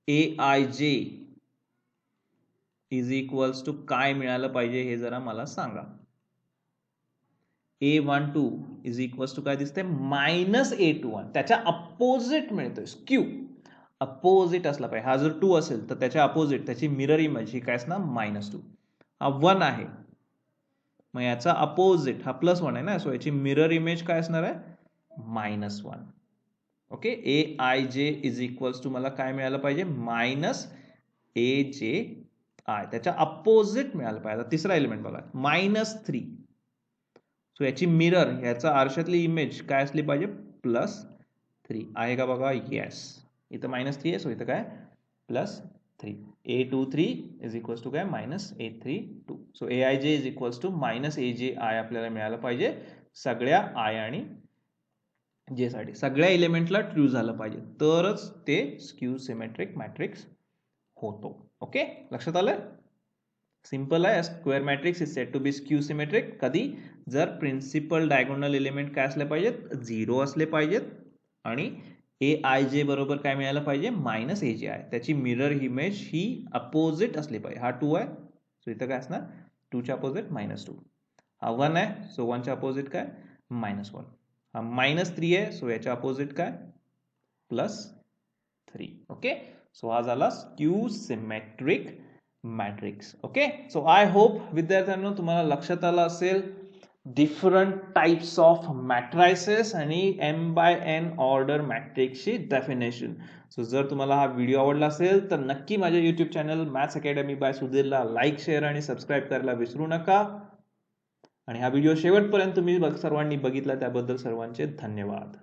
AIJ is equals to काय मिळालं पाहिजे हे जरा मला सांगा. A12 इज इक्वल्स टू काय दिसतंय? -A21. त्याच्या अपोजिट मिळतोय. स्क्यू अपोजिट असला पाहिजे. हा जर 2 असेल तर त्याच्या अपोजिट, त्याची मिरर इमेज ही काय असणार? -2. हा 1 आहे, मग याचा अपोजिट हा +1 आहे ना, सो याची मिरर इमेज काय असणार आहे? -1. Okay, AIJ is equals to मला काय मिळालं पाहिजे? -AJI. त्याच्या अपोजिट मिळालं पाहिजे. आता तिसरा एलिमेंट बघा, -3. सो याची मिरर, याचा आरशातली इमेज काय असली पाहिजे? +3. आहे का बघा? येस. इथं -3 आहे, सो इथं काय? +3. A23 इज इक्वल्स टू काय? -A32. So AIJ is equals to -AJI आपल्याला मिळालं पाहिजे सगळ्या I आणि J साठी. सगळ्या एलिमेंटला ट्रू झालं पाहिजे, तरच ते स्क्यू सिमेट्रिक मॅट्रिक्स होतो. ओके, लक्षात आलं? सिंपल आहे. Square matrix is said to be skew symmetric कधी, जर प्रिन्सिपल डायगोनल एलिमेंट काय असले पाहिजेत, 0 असले पाहिजेत आणि AIJ बरोबर काय मिळालं पाहिजे, मायनस AJ. त्याची मिरर इमेज ही अपोजिट असली पाहिजे. हा 2 आहे, सो इथं काय असणार, 2 च्या अपोजिट -2. हा 1 आहे, सो 1 च्या अपोजिट काय, -1. हा -3 आहे, सो याच्या अपोजिट काय, +3. ओके, सो हा झाला skew symmetric matrix. Okay, so I hope विद्यार्थ्यांनो तुम्हाला लक्षात आलं असेल डिफरंट टाइप्स ऑफ मॅट्रायसेस आणि M/N ऑर्डर मॅट्रिक्सची डेफिनेशन. सो जर तुम्हाला हा व्हिडिओ आवडला असेल तर नक्की माझ्या YouTube channel maths academy by सुधीरला लाईक, शेअर आणि सबस्क्राईब करायला विसरू नका. आणि हा व्हिडिओ शेवटपर्यंत तुम्ही सर्वांनी बघितला त्याबद्दल सर्वांचे धन्यवाद.